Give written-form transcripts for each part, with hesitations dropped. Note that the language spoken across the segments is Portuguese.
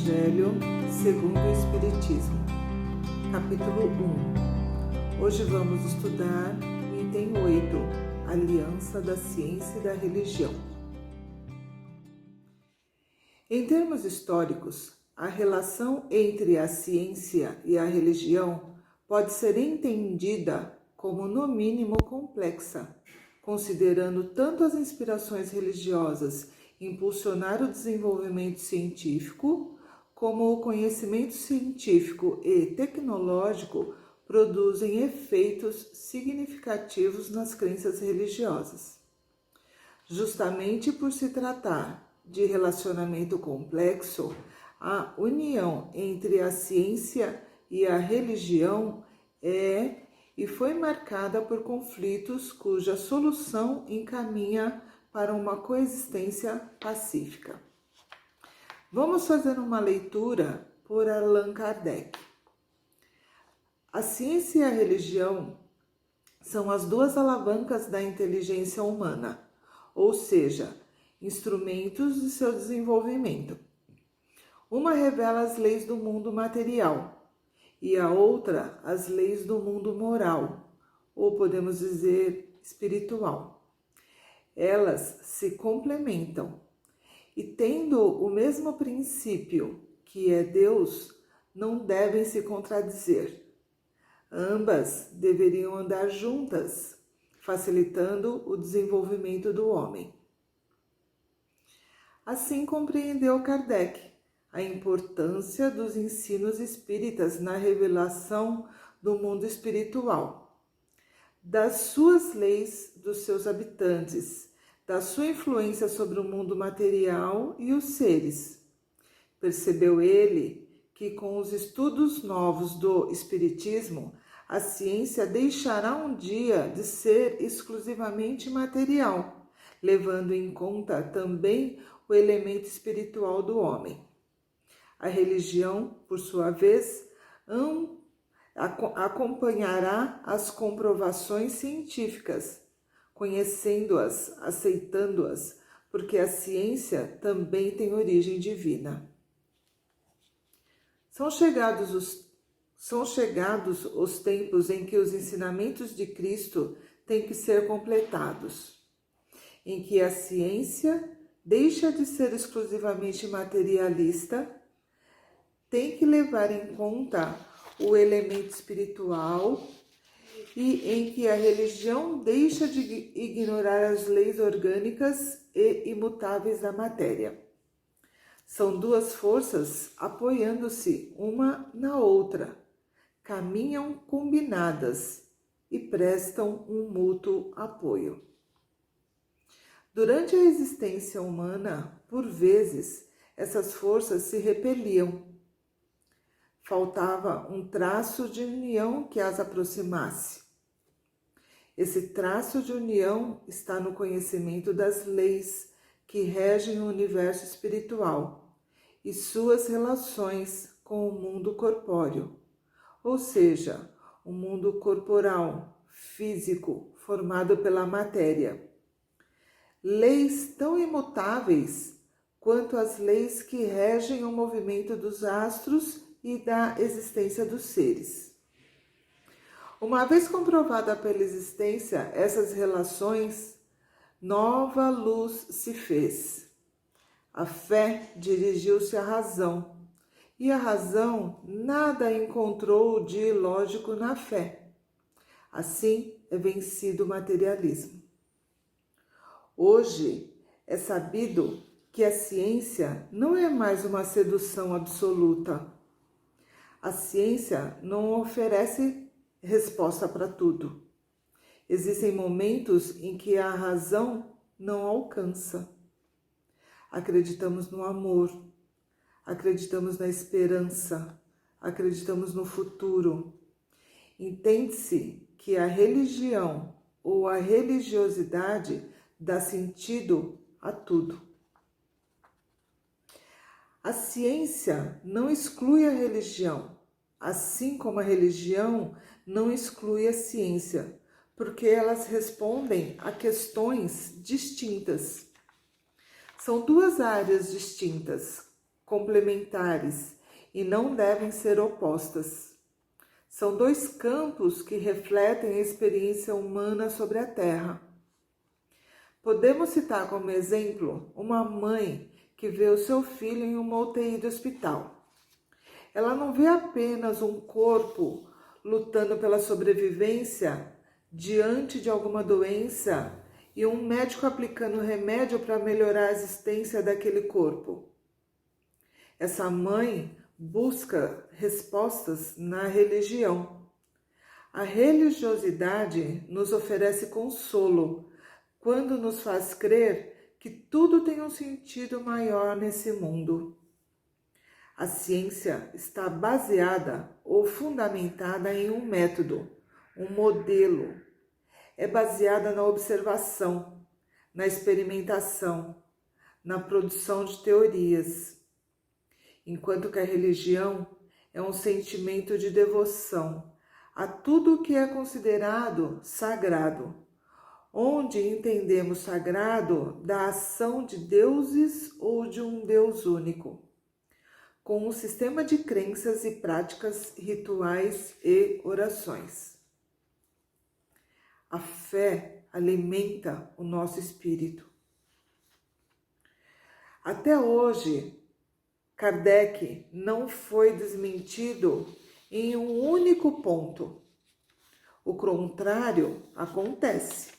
Evangelho segundo o Espiritismo, capítulo 1. Hoje vamos estudar o item 8, Aliança da Ciência e da Religião. Em termos históricos, a relação entre a ciência e a religião pode ser entendida como, no mínimo, complexa, considerando tanto as inspirações religiosas impulsionar o desenvolvimento científico, como o conhecimento científico e tecnológico produzem efeitos significativos nas crenças religiosas. Justamente por se tratar de relacionamento complexo, a união entre a ciência e a religião é e foi marcada por conflitos cuja solução encaminha para uma coexistência pacífica. Vamos fazer uma leitura por Allan Kardec. A ciência e a religião são as duas alavancas da inteligência humana, ou seja, instrumentos de seu desenvolvimento. Uma revela as leis do mundo material e a outra as leis do mundo moral, ou podemos dizer espiritual. Elas se complementam e, tendo o mesmo princípio, que é Deus, não devem se contradizer. Ambas deveriam andar juntas, facilitando o desenvolvimento do homem. Assim compreendeu Kardec a importância dos ensinos espíritas na revelação do mundo espiritual, das suas leis dos seus habitantes, da sua influência sobre o mundo material e os seres. Percebeu ele que com os estudos novos do Espiritismo, a ciência deixará um dia de ser exclusivamente material, levando em conta também o elemento espiritual do homem. A religião, por sua vez, acompanhará as comprovações científicas, conhecendo-as, aceitando-as, porque a ciência também tem origem divina. São chegados os tempos em que os ensinamentos de Cristo têm que ser completados, em que a ciência deixa de ser exclusivamente materialista, tem que levar em conta o elemento espiritual e em que a religião deixa de ignorar as leis orgânicas e imutáveis da matéria. São duas forças apoiando-se uma na outra, caminham combinadas e prestam um mútuo apoio. Durante a existência humana, por vezes, essas forças se repeliam. Faltava um traço de união que as aproximasse. Esse traço de união está no conhecimento das leis que regem o universo espiritual e suas relações com o mundo corpóreo, ou seja, o mundo corporal, físico, formado pela matéria. Leis tão imutáveis quanto as leis que regem o movimento dos astros e da existência dos seres. Uma vez comprovada pela existência essas relações, nova luz se fez. A fé dirigiu-se à razão, e a razão nada encontrou de ilógico na fé. Assim é vencido o materialismo. Hoje é sabido que a ciência não é mais uma sedução absoluta. A ciência não oferece resposta para tudo. Existem momentos em que a razão não alcança. Acreditamos no amor, acreditamos na esperança, acreditamos no futuro. Entende-se que a religião ou a religiosidade dá sentido a tudo. A ciência não exclui a religião, assim como a religião não exclui a ciência, porque elas respondem a questões distintas. São duas áreas distintas, complementares e não devem ser opostas. São dois campos que refletem a experiência humana sobre a Terra. Podemos citar como exemplo uma mãe que vê o seu filho em uma UTI de hospital. Ela não vê apenas um corpo lutando pela sobrevivência diante de alguma doença e um médico aplicando remédio para melhorar a existência daquele corpo. Essa mãe busca respostas na religião. A religiosidade nos oferece consolo quando nos faz crer que tudo tem um sentido maior nesse mundo. A ciência está baseada ou fundamentada em um método, um modelo. É baseada na observação, na experimentação, na produção de teorias. Enquanto que a religião é um sentimento de devoção a tudo o que é considerado sagrado, onde entendemos sagrado da ação de deuses ou de um Deus único, com um sistema de crenças e práticas rituais e orações. A fé alimenta o nosso espírito. Até hoje, Kardec não foi desmentido em um único ponto. O contrário acontece.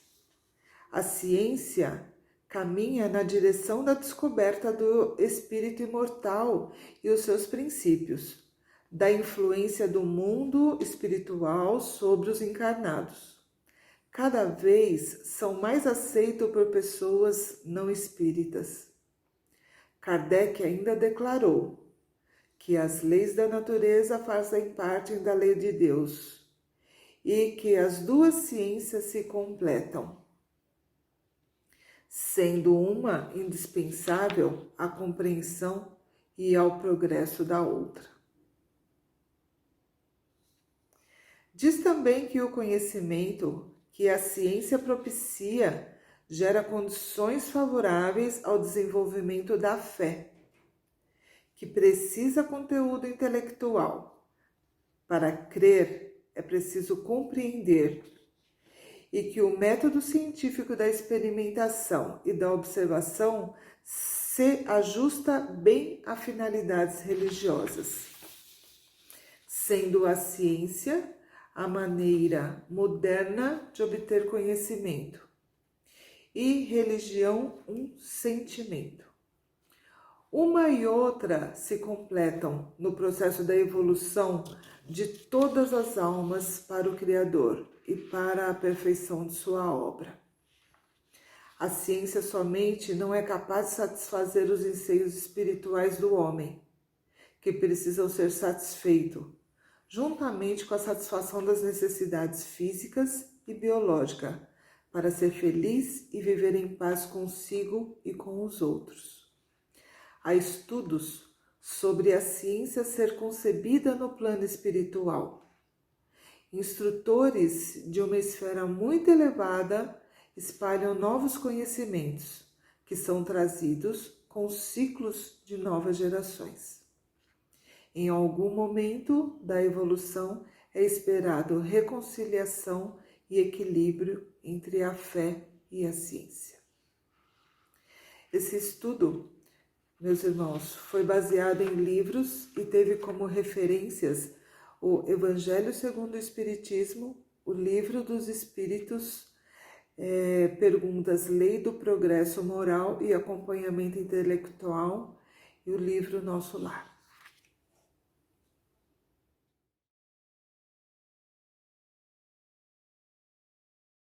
A ciência caminha na direção da descoberta do espírito imortal e os seus princípios, da influência do mundo espiritual sobre os encarnados. Cada vez são mais aceitos por pessoas não espíritas. Kardec ainda declarou que as leis da natureza fazem parte da lei de Deus e que as duas ciências se completam, sendo uma indispensável à compreensão e ao progresso da outra. Diz também que o conhecimento que a ciência propicia gera condições favoráveis ao desenvolvimento da fé, que precisa conteúdo intelectual. Para crer é preciso compreender, e que o método científico da experimentação e da observação se ajusta bem a finalidades religiosas, sendo a ciência a maneira moderna de obter conhecimento e religião um sentimento. Uma e outra se completam no processo da evolução de todas as almas para o Criador e para a perfeição de sua obra. A ciência somente não é capaz de satisfazer os anseios espirituais do homem, que precisam ser satisfeitos, juntamente com a satisfação das necessidades físicas e biológicas, para ser feliz e viver em paz consigo e com os outros. Há estudos sobre a ciência ser concebida no plano espiritual. Instrutores de uma esfera muito elevada espalham novos conhecimentos, que são trazidos com ciclos de novas gerações. Em algum momento da evolução é esperado reconciliação e equilíbrio entre a fé e a ciência. Esse estudo, meus irmãos, foi baseado em livros e teve como referências o Evangelho segundo o Espiritismo, o Livro dos Espíritos, Perguntas, Lei do Progresso Moral e Acompanhamento Intelectual e o livro Nosso Lar.